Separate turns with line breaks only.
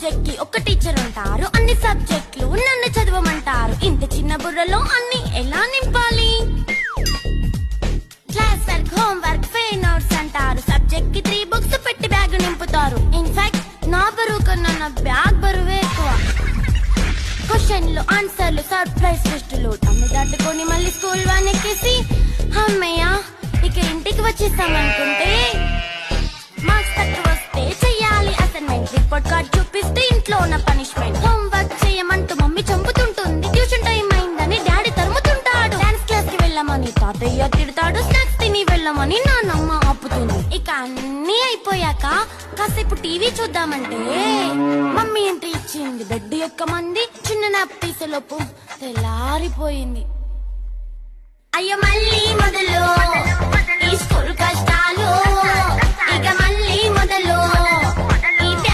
Subject కి ఒక teacher ఉంటారు, అన్ని సబ్జెక్టులు నన్ను చదవమంటారు. ఇంత చిన్న బుర్రలో అన్ని ఎలా నింపాలి? Class work, home work, fair notes అంటారు. సబ్జెక్ట్ కి 3 బుక్స్ పెట్టి బ్యాగ్ నింపుతారు. ఇన్ఫాక్ట్ నా బరువు కన్నా నా బ్యాగ్ బరువే ఎక్కువ. క్వశ్చన్లు, ఆన్సర్లు, సర్ప్రైజ్ టెస్టులు అన్ని దాటుకొని మళ్ళీ స్కూల్ వాన్ ఎక్కేసి అమ్మయ్య ఇక ఇంటికి వచ్చేస్తామనుకుంటే మార్క్స్ తక్కువ వస్తే చెయ్యాలి అసైన్మెంట్. రిపోర్ట్ కార్డ్ చూపిస్తే ఇంట్లో ఉన్న పనిష్మెంట్. హోమ్ వర్క్ చేయమంటూ మమ్మీ చంపుతుంటుంది. ట్యూషన్ టైం అయిందని డాడీ తరుముతుంటాడు. డాన్స్ క్లాస్ కి వెళ్ళమని తాతయ్య తిడతాడు. స్నాక్స్ తిని వెళ్ళమని నాన్నమ్మ ఆపుతుంది. ఇక అన్నీ అయిపోయాక కాసేపు టీవీ చూద్దామంటే మమ్మీ ఎంట్రీ ఇచ్చింది. బెడ్ యొక్క మంది చిన్న నాప్ తీసేలోపు తెల్లారిపోయింది. అయ్యో మళ్ళీ మొదలు ఈ స్కూల్ కష్టాలు.